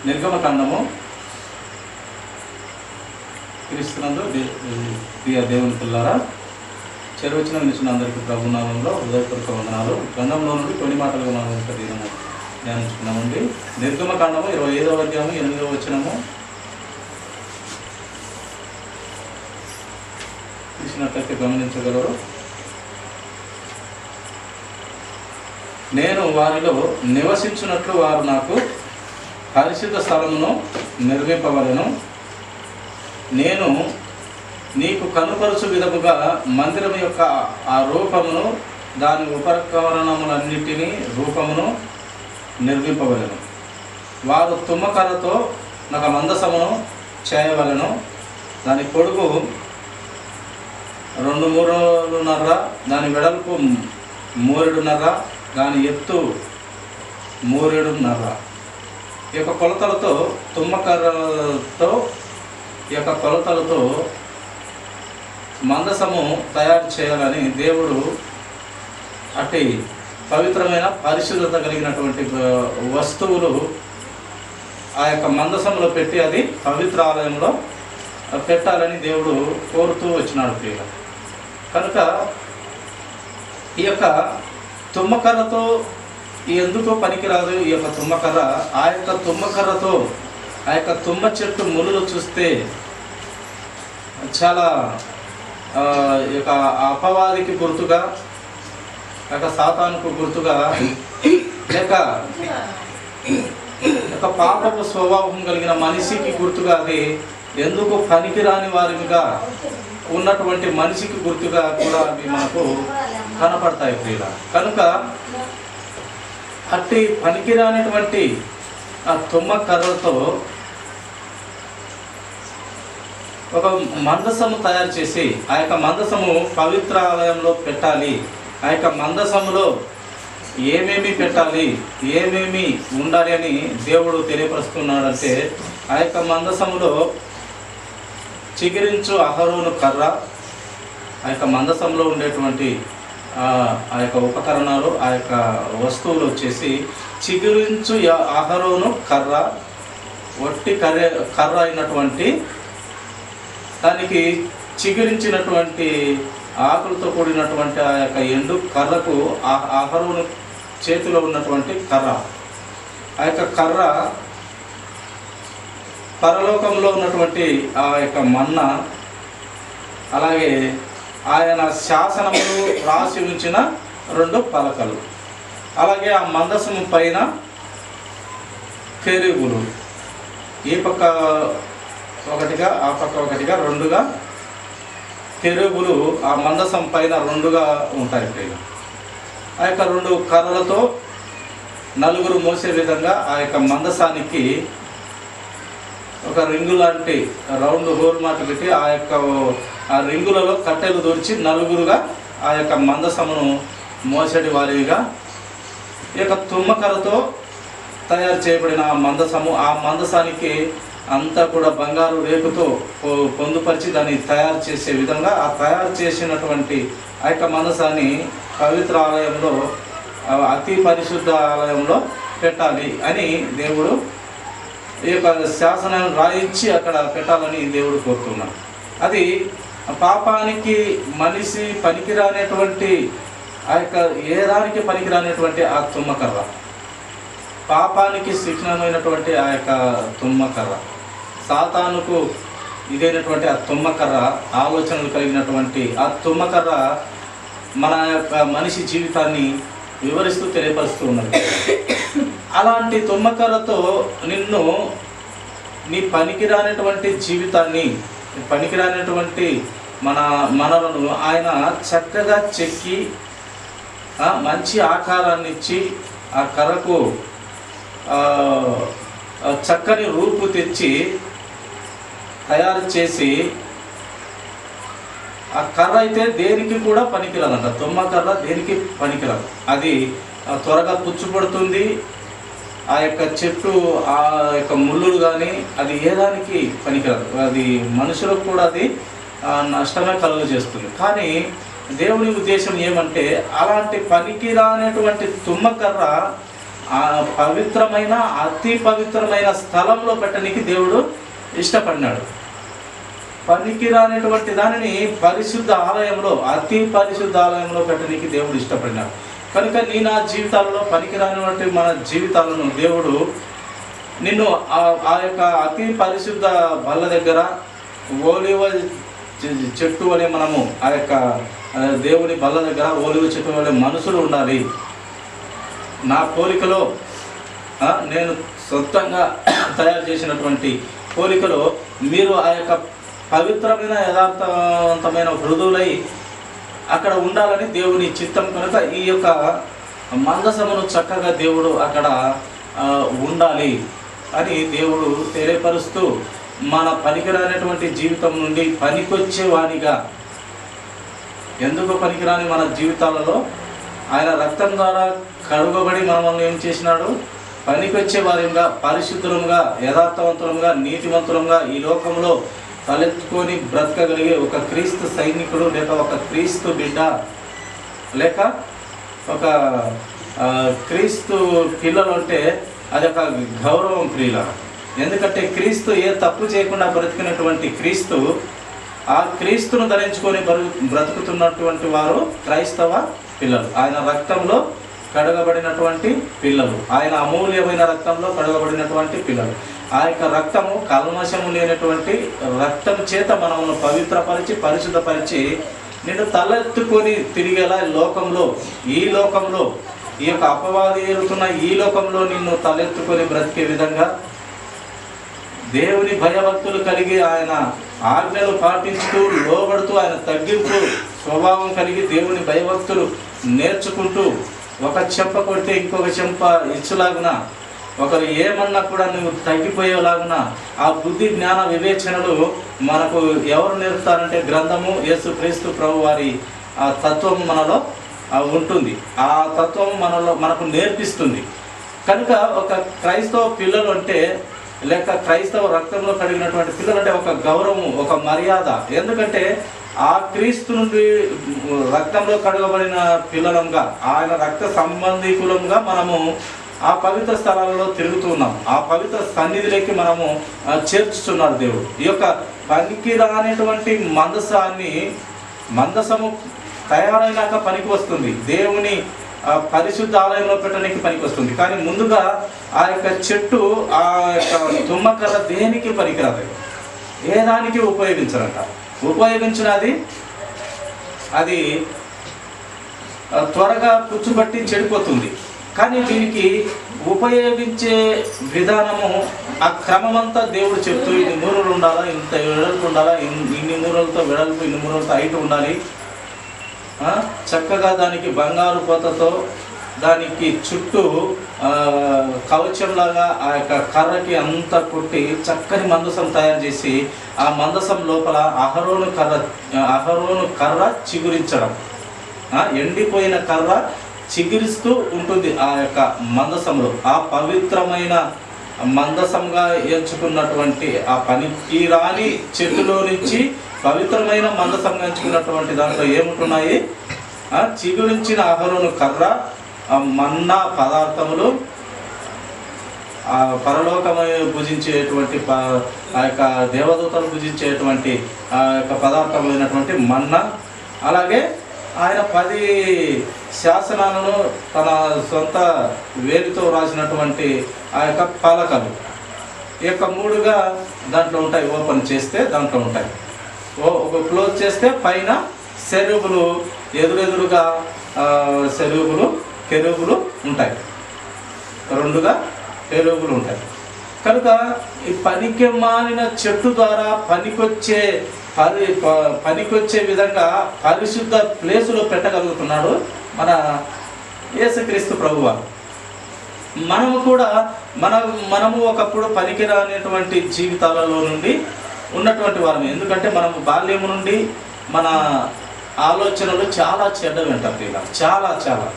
నిర్గమకాండము క్రీస్తునందు ప్రియ దేవుని పిల్లారా, చెరువచ్చిన నిలిచిన అందరికీ ప్రభునామంలో హృదయపూర్వక వందనాలు. గ్రంథంలో నుండి కొన్ని మాటలుగా మనం ఒక దినము ధ్యానించుకున్నామండి. నిర్గమకాండము 25వ అధ్యాయము 8వ వచనము చూసినట్లయితే గమనించగలరు. నేను వారిలో నివసించున్నట్లు వారు నాకు పరిశుద్ధ స్థలమును నిర్మింపవలెను. నేను నీకు కనుపరుచు విధముగా మందిరం యొక్క ఆ రూపమును, దాని ఉపకరణములన్నిటినీ రూపమును నిర్మింపవలెను. వారు తుమ్మకర్రతో నాకు మందసమును చేయవలెను. దాని పొడుగు 2 మూరలున్నర, దాని వెడల్పు 3.5, దాని ఎత్తు 3.5. ఈ యొక్క కొలతలతో తుమ్మకర్రతో ఈ యొక్క కొలతలతో మందసము తయారు చేయాలని దేవుడు అట్టి పవిత్రమైన పరిశుద్ధత కలిగినటువంటి వస్తువులు ఆ యొక్క మందసంలో పెట్టి అది పవిత్ర ఆలయంలో పెట్టాలని దేవుడు కోరుతూ వచ్చినాడు ప్రియుల. కనుక ఈ యొక్క తుమ్మకర్రతో ఎందుకో పనికిరాదు. ఈ యొక్క తుమ్మకర్ర, ఆ యొక్క తుమ్మకర్రతో ఆ యొక్క తుమ్మ చెట్టు ములులు చూస్తే చాలా ఈ యొక్క అపవాదికి గుర్తుగా, లేక సాతానుకు గుర్తుగా, లేక పాపపు స్వభావం కలిగిన మనిషికి గుర్తుగా, అది ఎందుకు పనికిరాని వారిగా ఉన్నటువంటి మనిషికి గుర్తుగా కూడా అవి మనకు కనపడతాయి ప్రియుల. కనుక అట్టి పనికిరానటువంటి ఆ తుమ్మకర్రతో ఒక మందసము తయారు చేసి ఆ యొక్క మందసము పవిత్ర ఆలయంలో పెట్టాలి. ఆ యొక్క మందసములో ఏమేమి పెట్టాలి, ఏమేమి ఉండాలి అని దేవుడు తెలియపరుస్తున్నాడంటే, ఆ యొక్క మందసములో చిగిరించు అహరోను కర్ర, ఆ యొక్క మందసంలో ఉండేటువంటి ఆ యొక్క ఉపకరణాలు, ఆ యొక్క వస్తువులు వచ్చేసి చిగురించు అహరోను కర్ర, ఒట్టి కర్ర అయినటువంటి దానికి చిగురించినటువంటి ఆకులతో కూడినటువంటి ఆ యొక్క ఎండు కర్రకు అహరోను చేతిలో ఉన్నటువంటి కర్ర. ఆ యొక్క కర్ర పరలోకంలో ఉన్నటువంటి ఆ యొక్క మన్న, అలాగే ఆయన శాసనములు రాసి ఉంచిన 2 పలకలు, అలాగే ఆ మందసము పైన కెరూబులు, ఈ పక్క ఒకటిగా ఆ పక్క ఒకటిగా 2గా కెరూబులు ఆ మందసం పైన 2గా ఉంటాయి పైన. ఆ యొక్క 2 కర్రలతో 4 మోసే విధంగా ఆ యొక్క మందసానికి ఒక రింగు లాంటి రౌండ్ హోల్ మాట పెట్టి ఆ రింగులలో కట్టెలు దూర్చి 4గా ఆ యొక్క మందసమును మోసడి వారిగా ఈ యొక్క తుమ్మకర్రతో తయారు చేయబడిన ఆ మందసము, ఆ మందసానికి అంతా కూడా బంగారు రేకుతో పొందుపరిచి దాన్ని తయారు చేసే విధంగా ఆ తయారు చేసినటువంటి ఆ యొక్క మందసాన్ని పవిత్ర ఆలయంలో, అతి పరిశుద్ధ ఆలయంలో పెట్టాలి అని దేవుడు ఈ యొక్క శాసనాన్ని రాయించి అక్కడ పెట్టాలని దేవుడు కోరుతున్నాడు. అది పాపానికి మనిషి పనికిరానటువంటి ఆ యొక్క ఏ దానికి పనికిరానటువంటి ఆ తుమ్మకర్ర, పాపానికి శిక్షణమైనటువంటి ఆ యొక్క తుమ్మకర్ర, సాతానుకు ఇదైనటువంటి ఆ తుమ్మకర్ర, ఆలోచనలు కలిగినటువంటి ఆ తుమ్మకర్ర మన యొక్క మనిషి జీవితాన్ని వివరిస్తూ తెలియపరుస్తూ ఉన్నది. అలాంటి తుమ్మకర్రతో నిన్ను, నీ పనికిరానటువంటి జీవితాన్ని, పనికిరానటువంటి మనలను ఆయన చక్కగా చెక్కి మంచి ఆకారాన్ని ఇచ్చి ఆ కర్రకు చక్కని రూపు తెచ్చి తయారు చేసి, ఆ కర్ర అయితే దేనికి కూడా పనికిరాదంట. తుమ్మకర్ర దేనికి పనికిరాదు, అది త్వరగా పుచ్చుపడుతుంది. ఆ యొక్క చెట్టు, ఆ యొక్క ముళ్ళులు కానీ అది ఏ దానికి పనికిరాదు. అది మనుషులకు కూడా అది నష్టమే కలుగు చేస్తుంది. కానీ దేవుని ఉద్దేశం ఏమంటే, అలాంటి పనికిరానటువంటి తుమ్మకర్ర ఆ పవిత్రమైన అతి పవిత్రమైన స్థలంలో పెట్టడానికి దేవుడు ఇష్టపడినాడు. పనికి రానటువంటి దానిని పరిశుద్ధ ఆలయంలో, అతి పరిశుద్ధ ఆలయంలో పెట్టడానికి దేవుడు ఇష్టపడినాడు. కనుక నీ నా జీవితాలలో పనికి రానివంటి మన జీవితాలను దేవుడు నిన్ను ఆ యొక్క అతి పరిశుద్ధ బల్ల దగ్గర ఓలివ చెట్టు వలె మనము ఆ యొక్క దేవుని బల్ల దగ్గర ఓలివ చెట్టు వలె మనుషులు ఉండాలి. నా పోలికలో నేను సొంతంగా తయారు చేసినటువంటి పోలికలో మీరు ఆ యొక్క పవిత్రమైన యథార్థవంతమైన హృదయులై అక్కడ ఉండాలని దేవుని చిత్తం. కనుక ఈ యొక్క మందసమును చక్కగా దేవుడు అక్కడ ఉండాలి అని దేవుడు తెలియపరుస్తూ మన పనికిరానటువంటి జీవితం నుండి పనికొచ్చే వానిగా, ఎందుకు పనికిరాని మన జీవితాలలో ఆయన రక్తం ద్వారా కడుగబడి మనల్ని ఏం చేసినాడు, పనికొచ్చే వారిగా, పరిశుద్ధులంగా, యథార్థవంతులంగా, నీతివంతులంగా ఈ లోకంలో తలెత్తుకొని బ్రతకగలిగే ఒక క్రీస్తు సైనికుడు, లేక ఒక క్రీస్తు బిడ్డ, లేక ఒక క్రీస్తు పిల్లలు అంటే అది ఒక గౌరవం ప్రియుల. ఎందుకంటే క్రీస్తు ఏ తప్పు చేయకుండా బ్రతికినటువంటి క్రీస్తు, ఆ క్రీస్తును ధరించుకొని బ్రతుకుతున్నటువంటి వారు క్రైస్తవ పిల్లలు. ఆయన రక్తంలో కడగబడినటువంటి పిల్లలు, ఆయన అమూల్యమైన రక్తంలో కడగబడినటువంటి పిల్లలు. ఆ యొక్క రక్తము కల్మషము లేనటువంటి రక్తం చేత మనమును పవిత్రపరిచి పరిశుద్ధపరిచి నిన్ను తలెత్తుకొని తిరిగేలా ఈ లోకంలో ఈ యొక్క అపవాది ఏలుతున్న ఈ లోకంలో నిన్ను తలెత్తుకొని బ్రతికే విధంగా దేవుని భయభక్తులు కలిగి ఆయన ఆజ్ఞలు పాటిస్తూ లోబడుతూ ఆయన తగ్గింపు స్వభావం కలిగి దేవుని భయభక్తులు నేర్చుకుంటూ ఒక చెంప కొడితే ఇంకొక చెంప ఇచ్చులాగున, ఒకరు ఏమన్నా కూడా నువ్వు తగ్గిపోయేలాగున ఆ బుద్ధి జ్ఞాన వివేచనలు మనకు ఎవరు నేర్పుతారంటే గ్రంథము, యేసు క్రీస్తు ప్రభు వారి ఆ తత్వం మనలో ఉంటుంది. ఆ తత్వం మనకు నేర్పిస్తుంది. కనుక ఒక క్రైస్తవ పిల్లలు అంటే, లేక క్రైస్తవ రక్తంలో కడిగినటువంటి పిల్లలు అంటే ఒక గౌరవం, ఒక మర్యాద. ఎందుకంటే ఆ క్రీస్తు నుండి రక్తంలో కడగబడిన పిల్లలంగా, ఆయన రక్త సంబంధికులంగా మనము ఆ పవిత్ర స్థలాలలో తిరుగుతూ ఉన్నాం. ఆ పవిత్ర సన్నిధిలోకి మనము చేర్చుతున్నాడు దేవుడు. ఈ యొక్క పనికి రానటువంటి మందసము తయారైనాక పనికి వస్తుంది, దేవుని పరిశుద్ధ ఆలయంలో పెట్టడానికి పనికి వస్తుంది. కానీ ముందుగా ఆ యొక్క చెట్టు, ఆ యొక్క తుమ్మకర్ర దేనికి పనికిరాదు, ఏ దానికి ఉపయోగించరంట. ఉపయోగించినది అది త్వరగా పుచ్చుబట్టి చెడిపోతుంది. కానీ దీనికి ఉపయోగించే విధానము, ఆ క్రమమంతా దేవుడు చెప్తూ ఇన్ని మూరలు ఉండాలా, ఇంత వెడల్పు ఉండాలా, ఇన్ని మూరలతో వెడల్పు, ఇన్ని మూరలతో హైట్ ఉండాలి, చక్కగా దానికి బంగారు పోతతో దానికి చుట్టూ కవచంలాగా ఆ యొక్క కర్రకి అంతా కొట్టి చక్కని మందసం తయారు చేసి ఆ మందసం లోపల అహరోను కర్ర చిగురించడం, ఎండిపోయిన కర్ర చిగురిస్తూ ఉంటుంది ఆ యొక్క మందసంలో. ఆ పవిత్రమైన మందసంగా ఎంచుకున్నటువంటి ఆ పనికి రాని చెట్టులో నుంచి పవిత్రమైన మందసంగా ఎంచుకున్నటువంటి దాంట్లో ఏముంటున్నాయి, చిగురించిన అహరోను కర్ర, మన్నా పదార్థములు, పరలోకమైన భుజించేటువంటి ఆ యొక్క దేవదూతలు భుజించేటువంటి ఆ యొక్క పదార్థమైనటువంటి మన్నా, అలాగే ఆయన 10 శాసనాలను తన సొంత వేలితో రాసినటువంటి ఆ యొక్క పలకలు. ఈ యొక్క 3గా దాంట్లో ఉంటాయి. ఓపెన్ చేస్తే దాంట్లో ఉంటాయి. ఒక క్లోజ్ చేస్తే పైన సెరువులు, ఎదురుగా కెరూబులు ఉంటాయి. 2గా కెరూబులు ఉంటాయి. కనుక ఈ పనికి మాలిన చెట్టు ద్వారా పనికొచ్చే విధంగా పరిశుద్ధ ప్లేసులో పెట్టగలుగుతున్నాడు మన యేసుక్రీస్తు ప్రభువారు. మనము ఒకప్పుడు పనికిరానటువంటి జీవితాలలో నుండి ఉన్నటువంటి వారమే. ఎందుకంటే మనము బాల్యము నుండి మన ఆలోచనలు చాలా చెడ్డవి అంటారు. ఇలా చాలా చాలా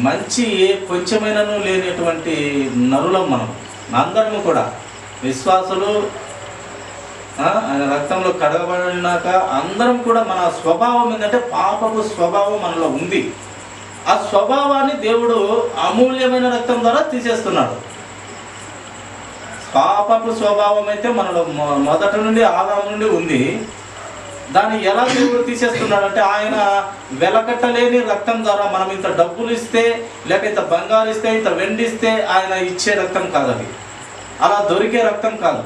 మంచి కొంచెమైనను లేనటువంటి నరులం మనం అందరము కూడా. విశ్వాసులు ఆయన రక్తంలో కడగబడినాక అందరం కూడా మన స్వభావం ఏంటంటే పాపపు స్వభావం మనలో ఉంది. ఆ స్వభావాన్ని దేవుడు అమూల్యమైన రక్తం ద్వారా తీసేస్తున్నాడు. పాపపు స్వభావం అయితే మనలో మొదటి నుండి ఆదాము నుండి ఉంది. దాన్ని ఎలా దేవుడు తీసేస్తున్నాడంటే ఆయన వెలకట్టలేని రక్తం ద్వారా. మనం ఇంత డబ్బులు ఇస్తే, లేక ఇంత బంగారు ఇస్తే, ఇంత వెండి ఇస్తే ఆయన ఇచ్చే రక్తం కాదు అది. అలా దొరికే రక్తం కాదు.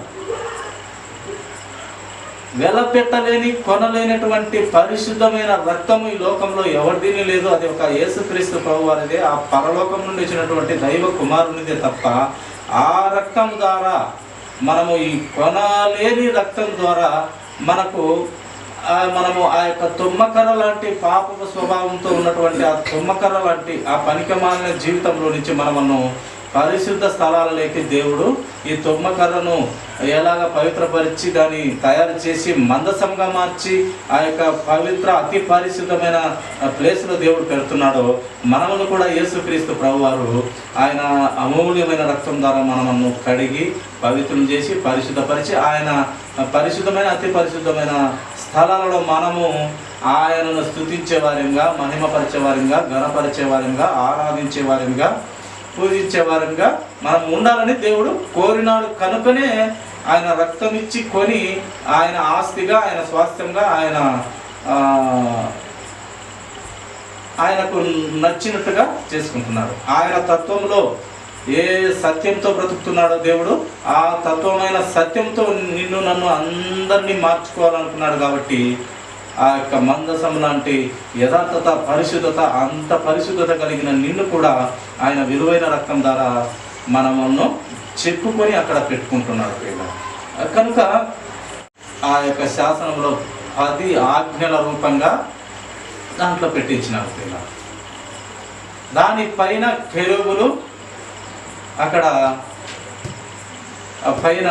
వెలపెట్టలేని, కొనలేనటువంటి పరిశుద్ధమైన రక్తము ఈ లోకంలో ఎవరిదీని లేదు. అది ఒక యేసుక్రీస్తు ప్రభు వారిదే, ఆ పరలోకం నుండి వచ్చినటువంటి దైవ కుమారునిదే తప్ప ఆ రక్తం ద్వారా మనము ఈ కొనలేని రక్తం ద్వారా మనము ఆ యొక్క తుమ్మకర్ర లాంటి పాపపు స్వభావంతో ఉన్నటువంటి ఆ తుమ్మకర్ర లాంటి ఆ పనికిమాలిన జీవితంలో నుంచి మనము పరిశుద్ధ స్థలాలలోకి దేవుడు ఈ తుమ్మకర్రను ఎలాగ పవిత్రపరిచి దాన్ని తయారు చేసి మందసంగా మార్చి ఆ యొక్క అతి పరిశుద్ధమైన ప్లేస్లో దేవుడు పెడుతున్నాడో, మనమును కూడా యేసుక్రీస్తు ప్రభువారు ఆయన అమూల్యమైన రక్తం ద్వారా మనము కడిగి పవిత్రం చేసి పరిశుద్ధపరిచి ఆయన పరిశుద్ధమైన అతి పరిశుద్ధమైన స్థలాలలో మనము ఆయనను స్తుతించే వారిగా, మహిమపరిచే వారిగా, ఘనపరిచే వారిగా, ఆరాధించే వారిగా, పూజించే వారిగా మనం ఉండాలని దేవుడు కోరినాడు. కనుకనే ఆయన రక్తం ఇచ్చి కొని ఆయన ఆస్తిగా, ఆయన స్వాస్థ్యంగా, ఆయనకు నచ్చినట్టుగా చేసుకుంటున్నాడు. ఆయన తత్వంలో ఏ సత్యంతో బ్రతుకుతున్నాడో దేవుడు ఆ తత్వమైన సత్యంతో నిన్ను నన్ను అందరినీ మార్చుకోవాలనుకున్నాడు. కాబట్టి ఆ యొక్క మందసం లాంటి యథార్థత, పరిశుద్ధత, అంత పరిశుద్ధత కలిగిన నిన్ను కూడా ఆయన విలువైన రక్తం ద్వారా మనము చెప్పుకొని అక్కడ పెట్టుకుంటున్నాడు. కనుక ఆ యొక్క శాసనంలో 10 ఆజ్ఞల రూపంగా దాంట్లో పెట్టించినారు. దానిపైన కెరూబులు అక్కడ పైన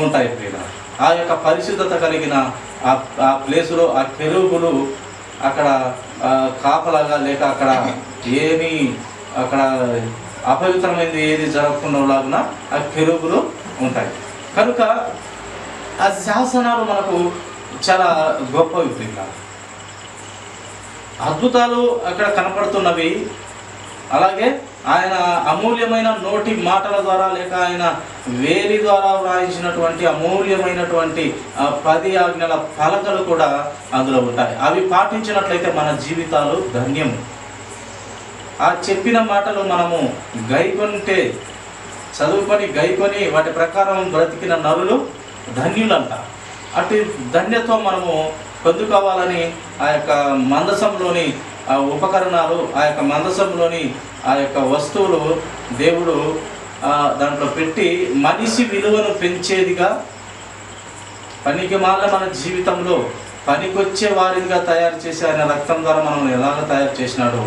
ఉంటాయి. ఆ యొక్క పరిశుద్ధత కలిగిన ఆ ప్లేసులో ఆ కెరూబులు అక్కడ కాపలాగా, లేక అక్కడ అక్కడ అపవిత్రమైనది ఏది జరగకుండా లాగున ఆ కెరూబులు ఉంటాయి. కనుక ఆ శాసనాలు మనకు చాలా గొప్పవి. అద్భుతాలు అక్కడ కనపడుతున్నవి. అలాగే ఆయన అమూల్యమైన నోటి మాటల ద్వారా, లేక ఆయన వేలి ద్వారా వ్రాయించినటువంటి అమూల్యమైనటువంటి 10 ఆజ్ఞల ఫలకలు కూడా అందులో ఉంటాయి. అవి పాటించినట్లయితే మన జీవితాలు ధన్యము. ఆ చెప్పిన మాటలు మనము గైకొంటే, చదువుకొని గైకొని వాటి ప్రకారం బ్రతికిన నరులు ధన్యులంట. అటు ధన్యత్వం మనము పొందుకోవాలని ఆ యొక్క మందసంలోని ఆ ఉపకరణాలు, ఆ యొక్క మందసంలోని ఆ యొక్క వస్తువులు దేవుడు దాంట్లో పెట్టి మనిషి విలువను పెంచేదిగా, పనికి మాల మన జీవితంలో పనికొచ్చే వారిగా తయారు చేసి ఆయన రక్తం ద్వారా మనం ఎలాగ తయారు చేసినాడో,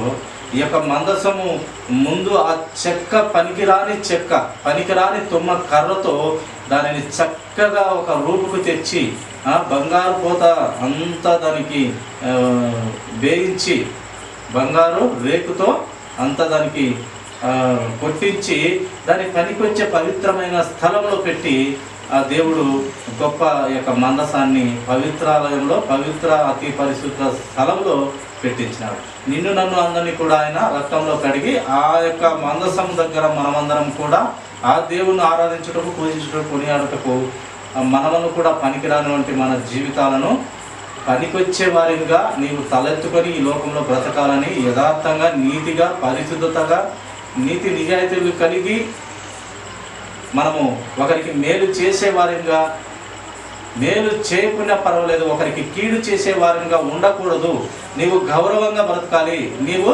ఈ యొక్క మందసము ముందు ఆ చెక్క, పనికిరాని తుమ్మ కర్రతో దానిని చక్కగా ఒక రూపుకు తెచ్చి బంగారు పోత అంతా దానికి వేయించి, బంగారు రేకుతో అంతా దానికి కొట్టించి దాని పనికొచ్చే పవిత్రమైన స్థలంలో పెట్టి ఆ దేవుడు గొప్ప యొక్క మందసాన్ని పవిత్రాలయంలో, అతి పరిశుద్ధ స్థలంలో పెట్టించినాడు. నిన్ను నన్ను అందరినీ కూడా ఆయన రక్తంలో కడిగి ఆ యొక్క మందసం దగ్గర మనమందరం కూడా ఆ దేవుణ్ణి ఆరాధించుటకు, పూజించుటకు, కొనియాడుటకు మనము కూడా పనికిరానివంటి మన జీవితాలను పనికొచ్చే వారిగా నీవు తలెత్తుకొని ఈ లోకంలో బ్రతకాలని, యథార్థంగా, నీతిగా, పరిశుద్ధతగా, నీతి నిజాయితీలు కలిగి మనము ఒకరికి మేలు చేసేవారిగా, మేలు చేయకుండా పర్వాలేదు, ఒకరికి కీడు చేసేవారిగా ఉండకూడదు. నీవు గౌరవంగా బ్రతకాలి, నీవు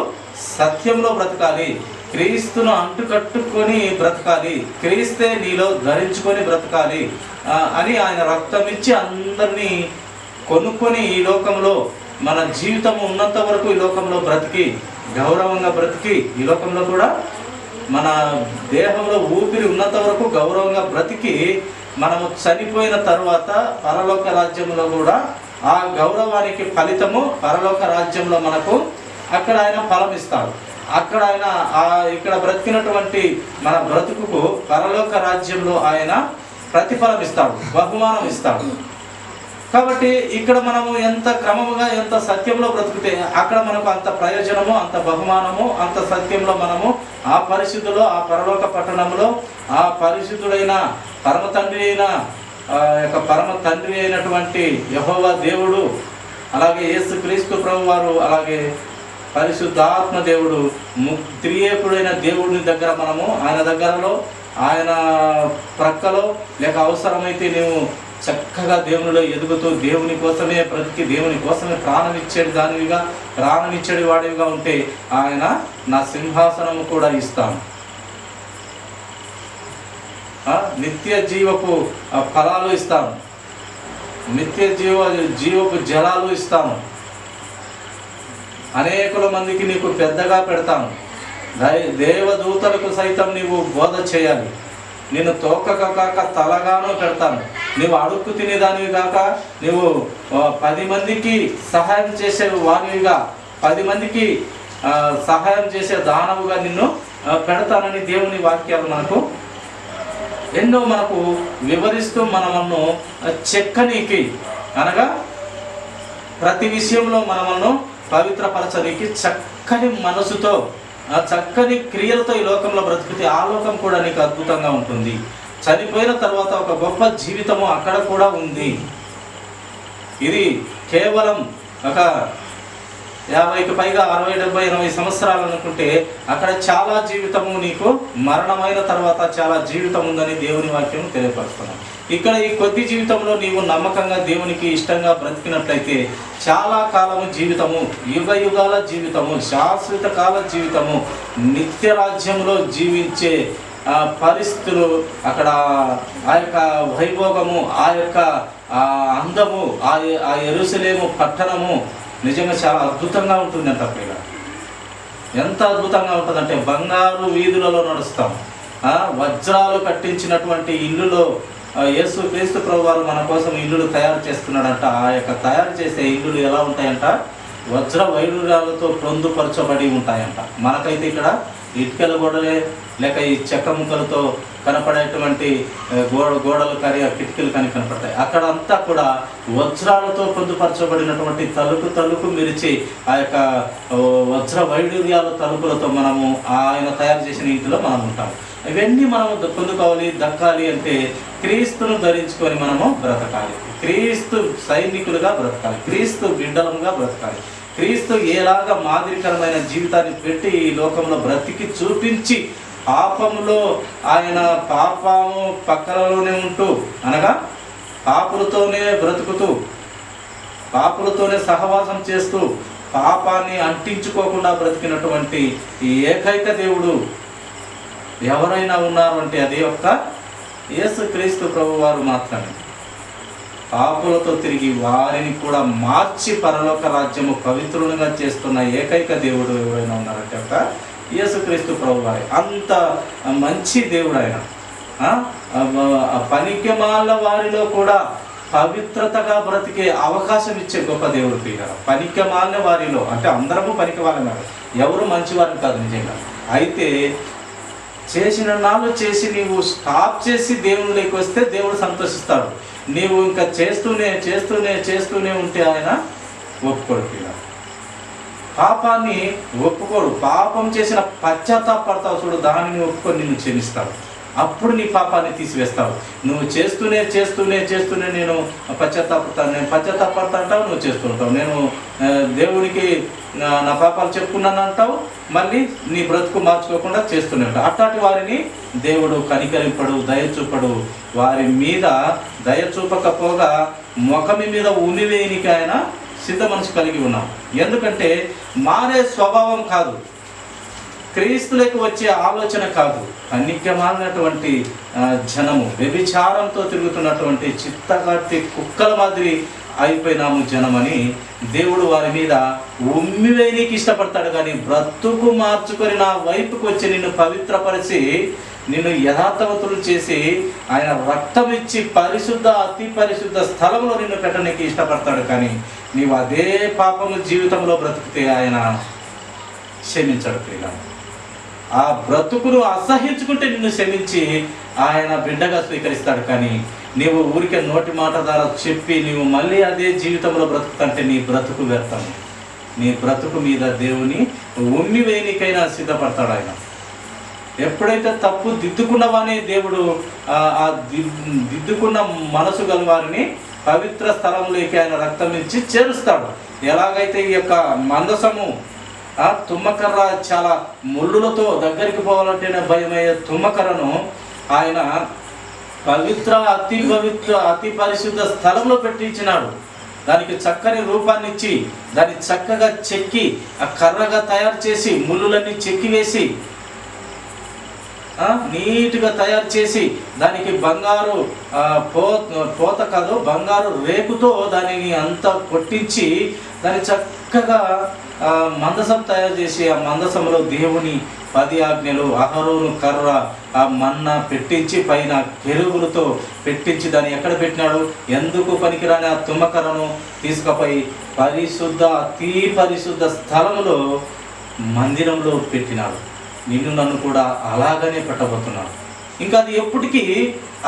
సత్యంలో బ్రతకాలి, క్రీస్తును అంటుకట్టుకొని బ్రతకాలి, క్రీస్తే నీలో ధరించుకొని బ్రతకాలి అని ఆయన రక్తం ఇచ్చి అందరినీ కొనుక్కొని ఈ లోకంలో మన జీవితం ఉన్నంత వరకు ఈ లోకంలో బ్రతికి, గౌరవంగా బ్రతికి, ఈ లోకంలో కూడా మన దేహంలో ఊపిరి ఉన్నంత వరకు గౌరవంగా బ్రతికి, మనము చనిపోయిన తర్వాత పరలోక రాజ్యంలో కూడా ఆ గౌరవానికి ఫలితము పరలోక రాజ్యంలో మనకు అక్కడ ఆయన ఫలం ఇస్తాడు. అక్కడ ఆయన ఇక్కడ బ్రతికినటువంటి మన బ్రతుకుకు పరలోక రాజ్యంలో ఆయన ప్రతిఫలం ఇస్తాడు, బహుమానం ఇస్తాడు. కాబట్టి ఇక్కడ మనము ఎంత క్రమముగా ఎంత సత్యంలో బ్రతుకుతే అక్కడ మనకు అంత ప్రయోజనము, అంత బహుమానము, అంత సత్యంలో మనము ఆ పరిశుద్ధిలో, ఆ పరలోక పట్టణంలో ఆ పరిశుద్ధుడైన పరమ తండ్రి అయినటువంటి యెహోవా దేవుడు, అలాగే యేసు క్రీస్తు ప్రభు వారు, అలాగే పరిశుద్ధాత్మ దేవుడు, త్రియేకుడైన దేవుడిని దగ్గర మనము ఆయన దగ్గరలో, ఆయన ప్రక్కలో, లేక అవసరమైతే నీవు చక్కగా దేవునిలో ఎదుగుతూ దేవుని కోసమే బ్రతికి దేవుని కోసమే ప్రాణమిచ్చేది వాడివిగా ఉంటే ఆయన నా సింహాసనము కూడా ఇస్తాను, నిత్య జీవపు ఫలాలు ఇస్తాను, నిత్య జీవపు జలాలు ఇస్తాను, అనేకుల మందికి నీకు పెద్దగా పెడతాను, దేవదూతలకు సైతం నీవు బోధ చేయాలి, నేను తోకక కాక తలగాను పెడతాను, నువ్వు అడుక్కు తినేదానివి కాక నువ్వు 10 మందికి సహాయం చేసే వానివిగా, 10 మందికి సహాయం చేసే దానవుగా నిన్ను పెడతానని దేవుని వాక్యాలు మనకు ఎన్నో మనకు వివరిస్తూ మనము చెక్కనీకి, అనగా ప్రతి విషయంలో మనము పవిత్రపరచనీకి చక్కని మనసుతో, చక్కని క్రియలతో ఈ లోకంలో బ్రతికితే ఆ లోకం కూడా నీకు అద్భుతంగా ఉంటుంది. చనిపోయిన తర్వాత ఒక గొప్ప జీవితము అక్కడ కూడా ఉంది. ఇది కేవలం ఒక 50కి పైగా 60, 70, 80 సంవత్సరాలు అనుకుంటే అక్కడ చాలా జీవితము, నీకు మరణమైన తర్వాత చాలా జీవితం ఉందని దేవుని వాక్యం తెలియపరుస్తున్నాం. ఇక్కడ ఈ కొద్ది జీవితంలో నీవు నమ్మకంగా దేవునికి ఇష్టంగా బ్రతికినట్లయితే చాలా కాలము జీవితము, యుగ యుగాల జీవితము, శాశ్వత కాల జీవితము, నిత్య రాజ్యంలో జీవించే పరిస్థితులు, అక్కడ ఆ యొక్క వైభోగము, ఆ యొక్క అందము, ఆ యెరూషలేము పట్టణము నిజంగా చాలా అద్భుతంగా ఉంటుందంట. పిల్ల ఎంత అద్భుతంగా ఉంటుందంటే బంగారు వీధులలో నడుస్తాం, వజ్రాలు కట్టించినటువంటి ఇల్లులో యేసు క్రీస్తు ప్రభు వారు మన కోసం ఇల్లులు తయారు చేస్తున్నాడంట. ఆ యొక్క తయారు చేసే ఇల్లులు ఎలా ఉంటాయంట, వజ్ర వైడూర్యాలతో పొందుపరచబడి ఉంటాయంట. మనకైతే ఇక్కడ ఇటుకల గోడలే, లేక ఈ చెక్క ముక్కలతో కనపడేటువంటి గోడలు కానీ కిటికీలు కానీ కనపడతాయి. అక్కడ అంతా కూడా వజ్రాలతో పొందుపరచబడినటువంటి తలుపు మెరిచి ఆ యొక్క వజ్ర వైడూర్యాల తలుపులతో మనము ఆయన తయారు చేసిన ఇంటిలో మనం ఉంటాం. ఇవన్నీ మనము పొందుకోవాలి, దక్కాలి అంటే క్రీస్తును ధరించుకొని మనము బ్రతకాలి, క్రీస్తు సైనికులుగా బ్రతకాలి, క్రీస్తు బిడ్డలుగా బ్రతకాలి. క్రీస్తు ఏలాగా మాదిరికరమైన జీవితాన్ని పెట్టి ఈ లోకంలో బ్రతికి చూపించి పాపములో ఆయన పాపము పక్కలలోనే ఉంటూ, అనగా పాపులతోనే బ్రతుకుతూ, పాపులతోనే సహవాసం చేస్తూ, పాపాన్ని అంటించుకోకుండా బ్రతికినటువంటి ఈ ఏకైక దేవుడు ఎవరైనా ఉన్నారు అంటే అది ఒక్క యేసు క్రీస్తు ప్రభు వారు మాత్రమే. పాపులతో తిరిగి వారిని కూడా మార్చి పరలోక రాజ్యము పవిత్రులుగా చేస్తున్న ఏకైక దేవుడు ఎవరైనా ఉన్నారంటే ఒక యేసుక్రీస్తు ప్రభు వారి. అంత మంచి దేవుడు ఆయన. పనికిమాల వారిలో కూడా పవిత్రతగా బ్రతికే అవకాశం ఇచ్చే గొప్ప దేవుడు పీడ. పనికిమాలిన వారిలో అంటే అందరము పనికి వాళ్ళే, ఎవరు మంచివారిని కాదు నిజంగా. అయితే చేసిన నాళ్ళు చేసి నీవు స్టాప్ చేసి దేవునిలోకి వస్తే దేవుడు సంతోషిస్తాడు. నీవు ఇంకా చేస్తూనే ఉంటే ఆయన ఒప్పుకోడు. పాపాన్ని ఒప్పుకోడు. పాపం చేసిన పశ్చాత్తాపడతావు చూడు, దానిని ఒప్పుకొని నిన్ను క్షమిస్తాడు. అప్పుడు నీ పాపాన్ని తీసివేస్తావు. నువ్వు చేస్తూనే నేను పశ్చాత్తాపడతాను, నేను పశ్చాత్తాపడతా అంటావు, నువ్వు చేస్తుంటావు. నేను దేవుడికి నా పాపాలు చెప్పుకున్నాను అంటావు, మళ్ళీ నీ బ్రతుకు మార్చుకోకుండా చేస్తూనే ఉంటావు. అట్లాంటి వారిని దేవుడు కనికరింపడు, దయ చూపడు. వారి మీద దయ చూపకపోగా ముఖమి మీద ఉనివేయనికి ఆయన సిద్ధ మనసు కలిగి ఉన్నాం. ఎందుకంటే మారే స్వభావం కాదు, క్రీస్తులకు వచ్చే ఆలోచన కాదు, అన్నిక్యమాలినటువంటి జనము, వ్యభిచారంతో తిరుగుతున్నటువంటి చిత్తగట్టి కుక్కల మాదిరి అయిపోయినాము జనమని దేవుడు వారి మీద ఉమ్మివేయనికి ఇష్టపడతాడు. కానీ బ్రతుకు మార్చుకొని నా వైపుకు వచ్చి నిన్ను పవిత్రపరిచి నిన్ను యథార్థవంతులు చేసి ఆయన రక్తం ఇచ్చి పరిశుద్ధ అతి పరిశుద్ధ స్థలంలో నిన్ను పెట్టడానికి ఇష్టపడతాడు. కానీ నీవు అదే పాపము జీవితంలో బ్రతికితే ఆయన క్షమించడు. ప్రియుల, ఆ బ్రతుకును అసహించుకుంటే నిన్ను క్షమించి ఆయన బిడ్డగా స్వీకరిస్తాడు. కానీ నీవు ఊరికే నోటి మాట ద్వారా చెప్పి నీవు మళ్ళీ అదే జీవితంలో బ్రతుకుతంటే నీ బ్రతుకు వ్యర్థము. నీ బ్రతుకు మీద దేవుని ఉమ్మి వేయనికైనా సిద్ధపడతాడు ఆయన. ఎప్పుడైతే తప్పు దిద్దుకున్నవానే దేవుడు ఆ దిద్దుకున్న మనసు గల వారిని పవిత్ర స్థలంలోకి ఆయన రక్తం ఇచ్చి చేరుస్తాడు. ఎలాగైతే ఈ యొక్క మందసము తుమ్మకర్ర చాలా ముళ్ళులతో దగ్గరికి పోవాలంటేనే భయమయ్యే తుమ్మకర్రను ఆయన అతి పరిశుద్ధ స్థలంలో పెట్టించినాడు. దానికి చక్కని రూపాన్ని ఇచ్చి దాన్ని చక్కగా చెక్కి ఆ కర్రగా తయారు చేసి ముళ్ళులన్నీ చెక్కివేసి నీట్గా తయారు చేసి దానికి బంగారు పోత కాదు బంగారు రేకుతో దానిని అంతా కొట్టించి దాన్ని చక్కగా మందసం తయారు చేసి ఆ మందసంలో దేవుని 10 ఆజ్ఞలు అహరోను కర్ర ఆ మన్నా పెట్టించి పైన కెరూబులతో పెట్టించి దాన్ని ఎక్కడ పెట్టినాడు? ఎందుకు పనికిరాని ఆ తుమ్మకర్రను తీసుకుపోయి అతి పరిశుద్ధ స్థలంలో మందిరంలో పెట్టినాడు. నిన్ను నన్ను కూడా అలాగనే పెట్టబోతున్నాడు. ఇంకా అది ఎప్పటికీ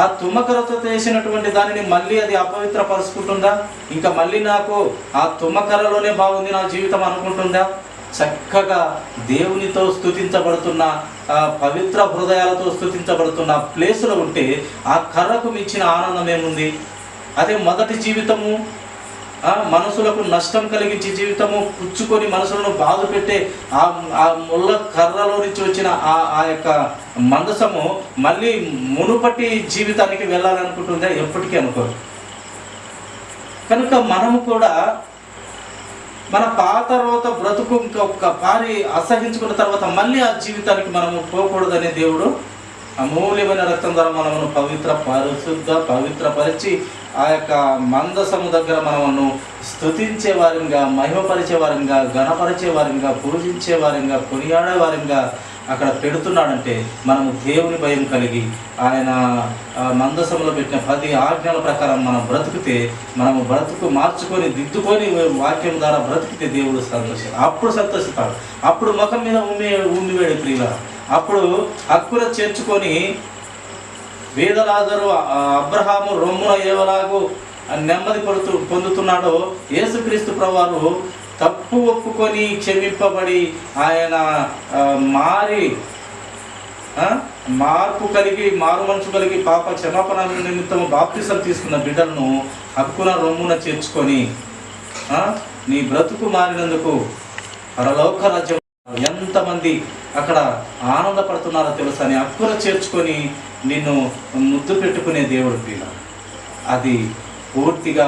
ఆ తుమ్మకర్రతో చేసినటువంటి దానిని మళ్ళీ అది అపవిత్రపరుచుకుంటుందా? ఇంకా మళ్ళీ నాకు ఆ తుమ్మకర్రలోనే బాగుంది నా జీవితం అనుకుంటుందా? చక్కగా దేవునితో స్తుతించబడుతున్న పవిత్ర హృదయాలతో స్తుతించబడుతున్న ప్లేసులో ఉంటే ఆ కర్రకు మించిన ఆనందం ఏముంది? అదే మొదటి జీవితము, మనసులకు నష్టం కలిగించే జీవితము, పుచ్చుకొని మనసులను బాధ పెట్టే ఆ ముళ్ళ కర్రలో నుంచి వచ్చిన ఆ యొక్క మందసము మళ్ళీ మునుపటి జీవితానికి వెళ్ళాలనుకుంటుందా? ఎప్పటికీ అనుకోరు. కనుక మనము కూడా మన పాత రోత బ్రతుకు ఇంకొక పారి అసహించుకున్న తర్వాత మళ్ళీ ఆ జీవితానికి మనము పోకూడదనే దేవుడు అమూల్యమైన రక్తం ద్వారా మనము పవిత్రపరిచి ఆ యొక్క మందసము దగ్గర మనము స్తుతించే వారిగా, మహిమపరిచే వారిగా, గణపరిచే వారిగా, పూజించే వారిగా, కొనియాడే వారిగా అక్కడ పెడుతున్నాడంటే మనము దేవుని భయం కలిగి ఆయన మందసంలో పెట్టిన 10 ఆజ్ఞల ప్రకారం మనం బ్రతికితే, మనము బ్రతుకు మార్చుకొని దిద్దుకొని వాక్యం ద్వారా బ్రతికితే దేవుడు అప్పుడు సంతోషిస్తాడు. అప్పుడు ముఖం మీద ఉమ్మివేడి ప్రియుల, అప్పుడు హక్కున చేర్చుకొని వేదలాజరు అబ్రహాము రొమ్మున ఏవలాగూ నెమ్మది పొందుతున్నాడో యేసుక్రీస్తు ప్రభువారు తప్పు ఒప్పుకొని క్షమింపబడి ఆయన మార్పు కలిగి మారు మనసు కలిగి పాప క్షమాపణ నిమిత్తము బాప్తిసం తీసుకున్న బిడ్డలను హక్కున రొమ్మున చేర్చుకొని నీ బ్రతుకు మారినందుకు పరలోక రాజ్యం ఎంతమంది అక్కడ ఆనందపడుతున్నారో తెలుసా? అని హక్కున చేర్చుకొని నిన్ను ముద్దు పెట్టుకునే దేవుడు ప్రియుల, అది పూర్తిగా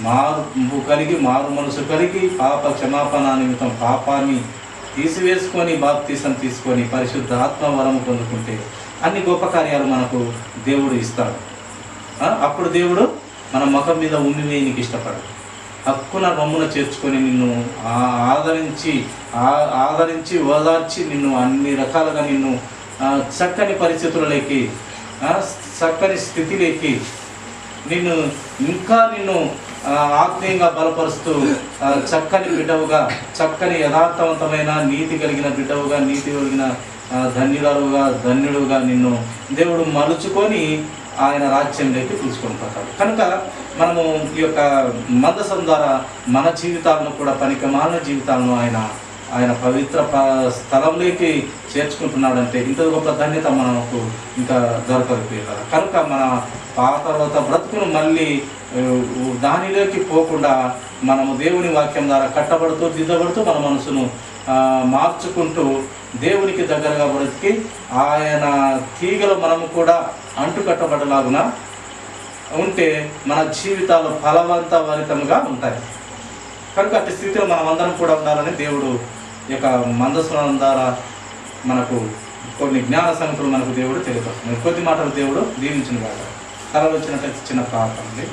మార్పు కలిగి మారు మనసు కలిగి పాప క్షమాపణ నిమిత్తం పాపాన్ని తీసివేసుకొని బాప్తిసం తీసుకొని పరిశుద్ధ ఆత్మ వరము పొందుకుంటే అన్ని గొప్ప కార్యాలు మనకు దేవుడు ఇస్తాడు. అప్పుడు దేవుడు మన ముఖం మీద ఉమ్మివేయనికి ఇష్టపడడు. హక్కున రొమ్మున చేర్చుకొని నిన్ను ఆదరించి ఓదార్చి నిన్ను అన్ని రకాలుగా నిన్ను చక్కని పరిస్థితులలోకి, చక్కని స్థితిలోకి నిన్ను ఆత్మీయంగా బలపరుస్తూ చక్కని బిడ్డవుగా, చక్కని యథార్థవంతమైన నీతి కలిగిన బిడ్డవుగా, నీతి కలిగిన ధన్యుడుగా నిన్ను దేవుడు మలుచుకొని ఆయన రాజ్యంలోకి తీసుకొని పోతాడు. కనుక మనము ఈ యొక్క మందసం ద్వారా మన జీవితాలను కూడా పనికిమాలిన జీవితాలను ఆయన పవిత్ర స్థలంలోకి చేర్చుకుంటున్నాడంటే ఇంత గొప్ప ధన్యత మనకు ఇంకా దొరకకపోయారు. కనుక మన పాత తర్వాత బ్రతుకును మళ్ళీ దానిలోకి పోకుండా మనము దేవుని వాక్యం ద్వారా కట్టబడుతూ దిద్దబడుతూ మన మనసును మార్చుకుంటూ దేవునికి దగ్గరగా బ్రతికి ఆయన తీగలు మనము కూడా అంటుకట్టబడలాగున ఉంటే మన జీవితాలు ఫలవంతభరితంగా ఉంటాయి. కనుక అట్టి స్థితిలో మనం అందరం కూడా ఉండాలని దేవుడు యొక్క మందసం ద్వారా మనకు కొన్ని జ్ఞాన సంగతులు మనకు దేవుడు తెలియపరుస్తున్నాడు. కొద్ది మాటలు దేవుడు దీవించిన కాదు. కళలు వచ్చినట్లయితే చిన్న ప్రార్థన.